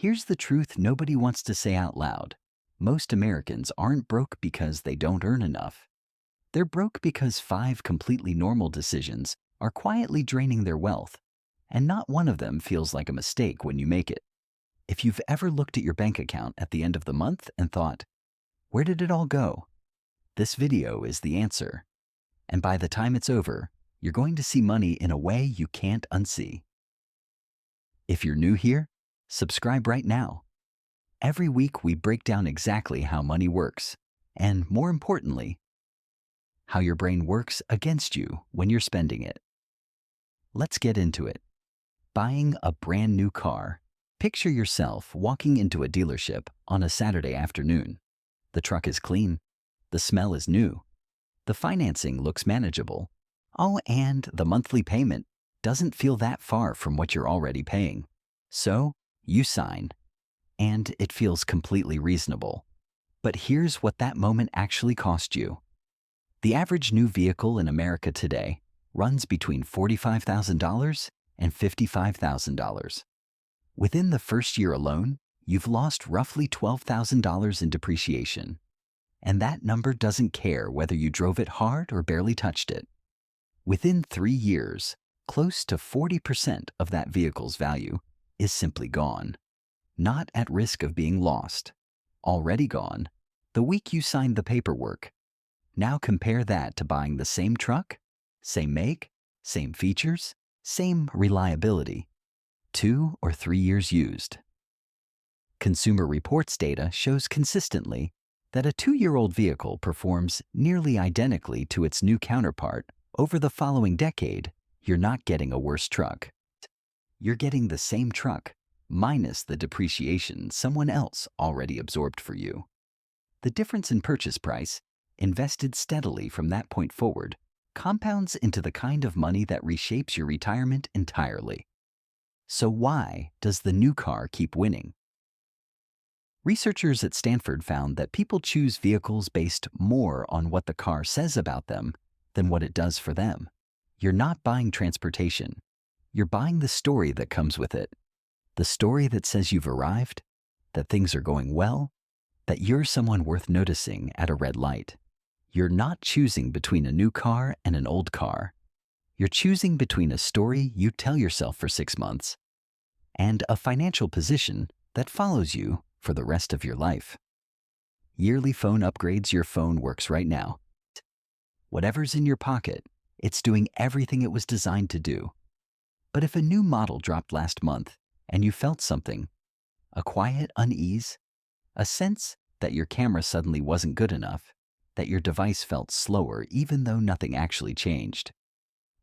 Here's the truth nobody wants to say out loud. Most Americans aren't broke because they don't earn enough. They're broke because 5 completely normal decisions are quietly draining their wealth, and not one of them feels like a mistake when you make it. If you've ever looked at your bank account at the end of the month and thought, where did it all go? This video is the answer. And by the time it's over, you're going to see money in a way you can't unsee. If you're new here, subscribe right now. Every week we break down exactly how money works, and more importantly, how your brain works against you when you're spending it. Let's get into it. Buying a brand new car. Picture yourself walking into a dealership on a Saturday afternoon. The truck is clean. The smell is new. The financing looks manageable. Oh, and the monthly payment doesn't feel that far from what you're already paying. So, you sign. And it feels completely reasonable. But here's what that moment actually cost you. The average new vehicle in America today runs between $45,000 and $55,000. Within the first year alone, you've lost roughly $12,000 in depreciation. And that number doesn't care whether you drove it hard or barely touched it. Within 3 years, close to 40% of that vehicle's value is simply gone. Not at risk of being lost. Already gone, the week you signed the paperwork. Now compare that to buying the same truck, same make, same features, same reliability. 2 or 3 years used. Consumer Reports data shows consistently that a 2-year-old vehicle performs nearly identically to its new counterpart. Over the following decade, you're not getting a worse truck. You're getting the same truck, minus the depreciation someone else already absorbed for you. The difference in purchase price, invested steadily from that point forward, compounds into the kind of money that reshapes your retirement entirely. So why does the new car keep winning? Researchers at Stanford found that people choose vehicles based more on what the car says about them than what it does for them. You're not buying transportation. You're buying the story that comes with it. The story that says you've arrived, that things are going well, that you're someone worth noticing at a red light. You're not choosing between a new car and an old car. You're choosing between a story you tell yourself for 6 months and a financial position that follows you for the rest of your life. Yearly phone upgrades. Your phone works right now. Whatever's in your pocket, it's doing everything it was designed to do. But if a new model dropped last month and you felt something, a quiet unease, a sense that your camera suddenly wasn't good enough, that your device felt slower even though nothing actually changed,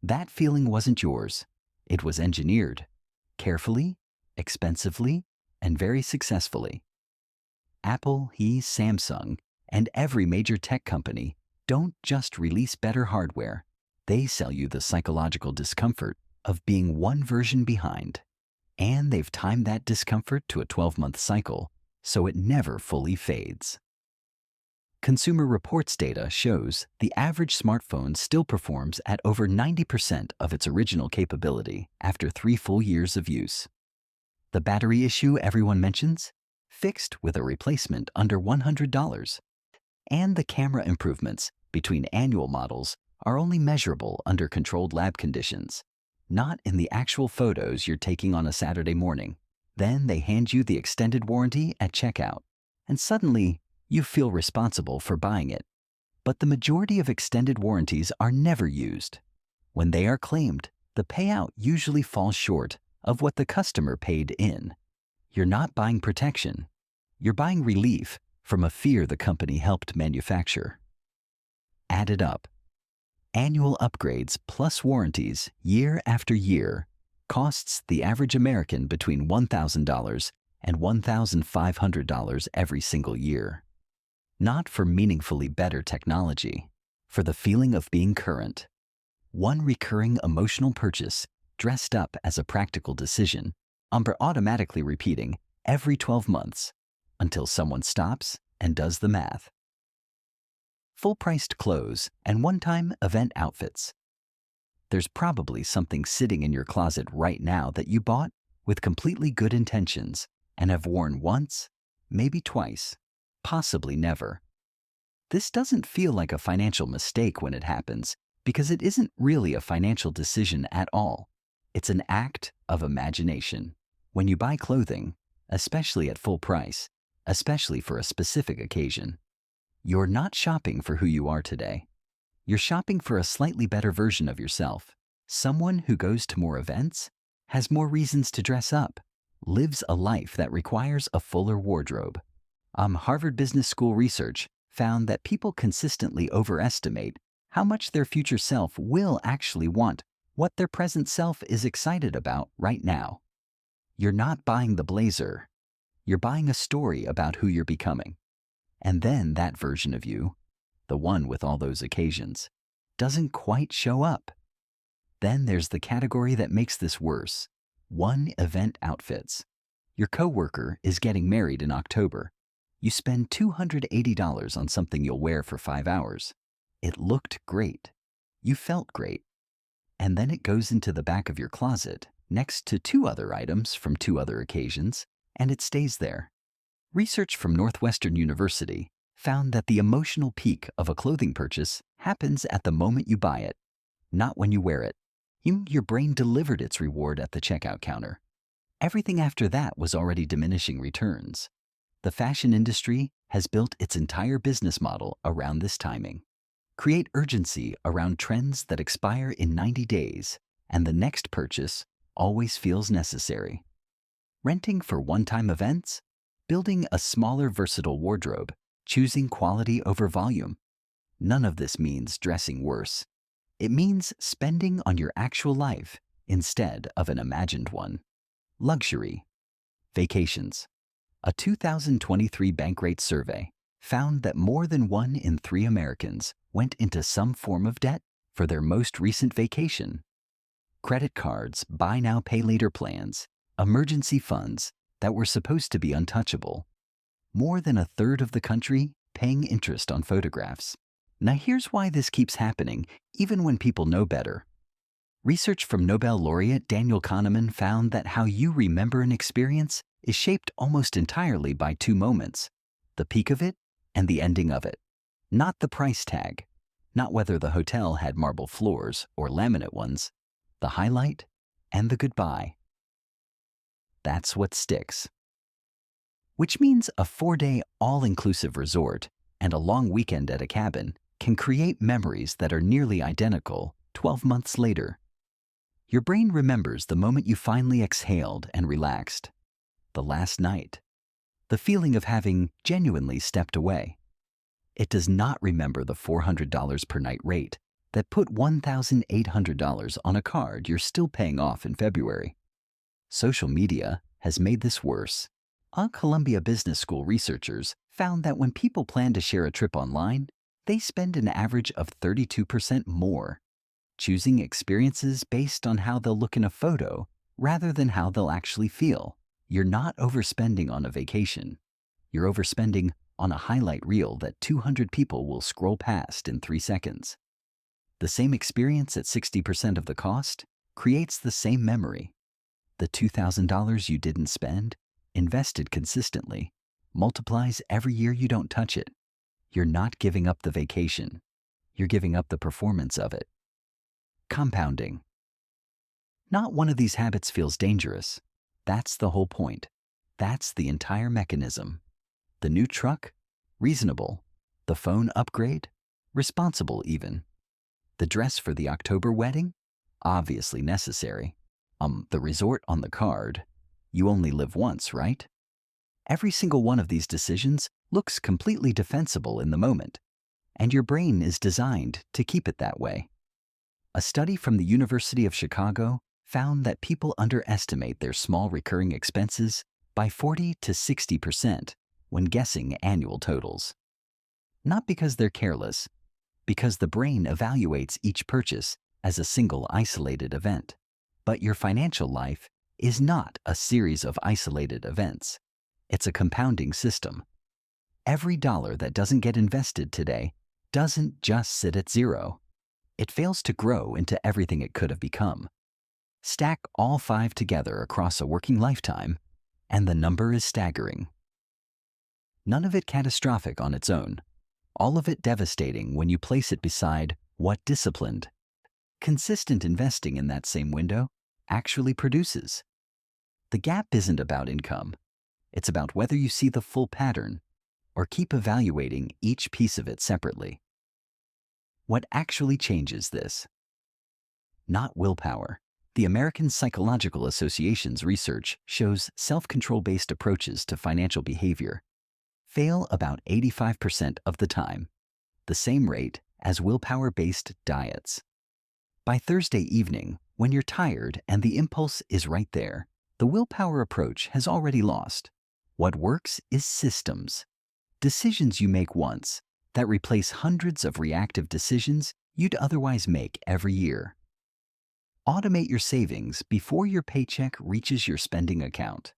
that feeling wasn't yours. It was engineered, carefully, expensively, and very successfully. Apple, Samsung, and every major tech company don't just release better hardware. They sell you the psychological discomfort of being one version behind. And they've timed that discomfort to a 12-month cycle, so it never fully fades. Consumer Reports data shows the average smartphone still performs at over 90% of its original capability after 3 full years of use. The battery issue everyone mentions? Fixed with a replacement under $100. And the camera improvements between annual models are only measurable under controlled lab conditions, not in the actual photos you're taking on a Saturday morning. Then they hand you the extended warranty at checkout, and suddenly you feel responsible for buying it. But the majority of extended warranties are never used. When they are claimed, the payout usually falls short of what the customer paid in. You're not buying protection. You're buying relief from a fear the company helped manufacture. Add it up. Annual upgrades plus warranties year after year costs the average American between $1,000 and $1,500 every single year. Not for meaningfully better technology, for the feeling of being current. One recurring emotional purchase dressed up as a practical decision, automatically repeating every 12 months until someone stops and does the math. Full-priced clothes and one-time event outfits. There's probably something sitting in your closet right now that you bought with completely good intentions and have worn once, maybe twice, possibly never. This doesn't feel like a financial mistake when it happens because it isn't really a financial decision at all. It's an act of imagination. When you buy clothing, especially at full price, especially for a specific occasion, you're not shopping for who you are today. You're shopping for a slightly better version of yourself. Someone who goes to more events, has more reasons to dress up, lives a life that requires a fuller wardrobe. Harvard Business School research found that people consistently overestimate how much their future self will actually want what their present self is excited about right now. You're not buying the blazer. You're buying a story about who you're becoming. And then that version of you, the one with all those occasions, doesn't quite show up. Then there's the category that makes this worse: one-event outfits. Your coworker is getting married in October. You spend $280 on something you'll wear for 5 hours. It looked great. You felt great. And then it goes into the back of your closet next to 2 other items from 2 other occasions, and it stays there. Research from Northwestern University found that the emotional peak of a clothing purchase happens at the moment you buy it, not when you wear it. Your brain delivered its reward at the checkout counter. Everything after that was already diminishing returns. The fashion industry has built its entire business model around this timing. Create urgency around trends that expire in 90 days, and the next purchase always feels necessary. Renting for one-time events, building a smaller versatile wardrobe, choosing quality over volume. None of this means dressing worse. It means spending on your actual life instead of an imagined one. Luxury. Vacations. A 2023 Bankrate survey found that more than 1 in 3 Americans went into some form of debt for their most recent vacation. Credit cards, buy now, pay later plans, emergency funds that were supposed to be untouchable. More than 1/3 of the country paying interest on photographs. Now here's why this keeps happening, even when people know better. Research from Nobel laureate Daniel Kahneman found that how you remember an experience is shaped almost entirely by 2 moments: the peak of it and the ending of it. Not the price tag, not whether the hotel had marble floors or laminate ones, the highlight and the goodbye. That's what sticks. Which means a 4-day all-inclusive resort and a long weekend at a cabin can create memories that are nearly identical 12 months later. Your brain remembers the moment you finally exhaled and relaxed, the last night, the feeling of having genuinely stepped away. It does not remember the $400 per night rate that put $1,800 on a card you're still paying off in February. Social media has made this worse. Columbia Business School researchers found that when people plan to share a trip online, they spend an average of 32% more, choosing experiences based on how they'll look in a photo rather than how they'll actually feel. You're not overspending on a vacation. You're overspending on a highlight reel that 200 people will scroll past in 3 seconds. The same experience at 60% of the cost creates the same memory. The $2,000 you didn't spend, invested consistently, multiplies every year you don't touch it. You're not giving up the vacation. You're giving up the performance of it. Compounding. Not one of these habits feels dangerous. That's the whole point. That's the entire mechanism. The new truck? Reasonable. The phone upgrade? Responsible even. The dress for the October wedding? Obviously necessary. The resort on the card? You only live once, right? Every single one of these decisions looks completely defensible in the moment, and your brain is designed to keep it that way. A study from the University of Chicago found that people underestimate their small recurring expenses by 40 to 60% when guessing annual totals. Not because they're careless, because the brain evaluates each purchase as a single isolated event. But your financial life is not a series of isolated events. It's a compounding system. Every dollar that doesn't get invested today doesn't just sit at 0. It fails to grow into everything it could have become. Stack all 5 together across a working lifetime, And the number is staggering. None of it catastrophic on its own. All of it devastating when you place it beside what disciplined, consistent investing in that same window actually produces. The gap isn't about income. It's about whether you see the full pattern or keep evaluating each piece of it separately. What actually changes this? Not willpower. The American Psychological Association's research shows self-control-based approaches to financial behavior fail about 85% of the time, the same rate as willpower-based diets. By Thursday evening, when you're tired and the impulse is right there, the willpower approach has already lost. What works is systems. Decisions you make once that replace hundreds of reactive decisions you'd otherwise make every year. Automate your savings before your paycheck reaches your spending account.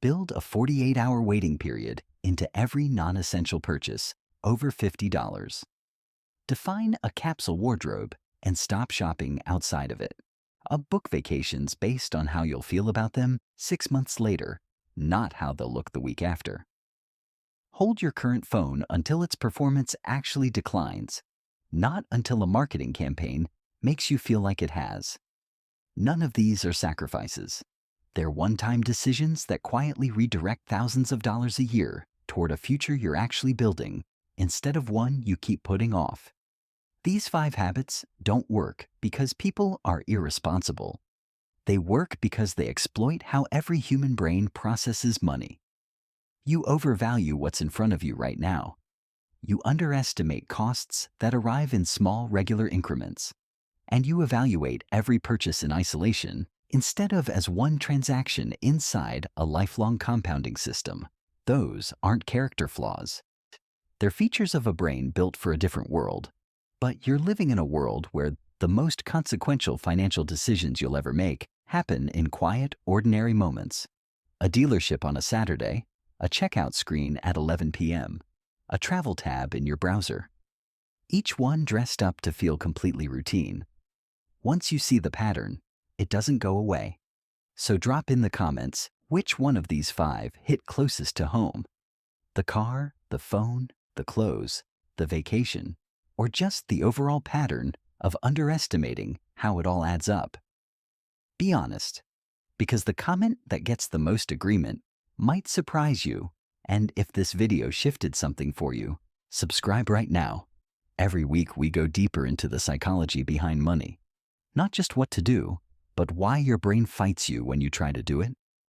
Build a 48-hour waiting period into every non-essential purchase over $50. Define a capsule wardrobe and stop shopping outside of it. Book vacations based on how you'll feel about them 6 months later, not how they'll look the week after. Hold your current phone until its performance actually declines, not until a marketing campaign makes you feel like it has. None of these are sacrifices. They're one-time decisions that quietly redirect thousands of dollars a year toward a future you're actually building instead of one you keep putting off. These 5 habits don't work because people are irresponsible. They work because they exploit how every human brain processes money. You overvalue what's in front of you right now. You underestimate costs that arrive in small, regular increments. And you evaluate every purchase in isolation instead of as one transaction inside a lifelong compounding system. Those aren't character flaws. They're features of a brain built for a different world. But you're living in a world where the most consequential financial decisions you'll ever make happen in quiet, ordinary moments. A dealership on a Saturday, a checkout screen at 11 p.m., a travel tab in your browser. Each one dressed up to feel completely routine. Once you see the pattern, it doesn't go away. So drop in the comments which one of these 5 hit closest to home. The car, the phone, the clothes, the vacation, or just the overall pattern of underestimating how it all adds up. Be honest, because the comment that gets the most agreement might surprise you, and if this video shifted something for you, subscribe right now. Every week we go deeper into the psychology behind money. Not just what to do, but why your brain fights you when you try to do it.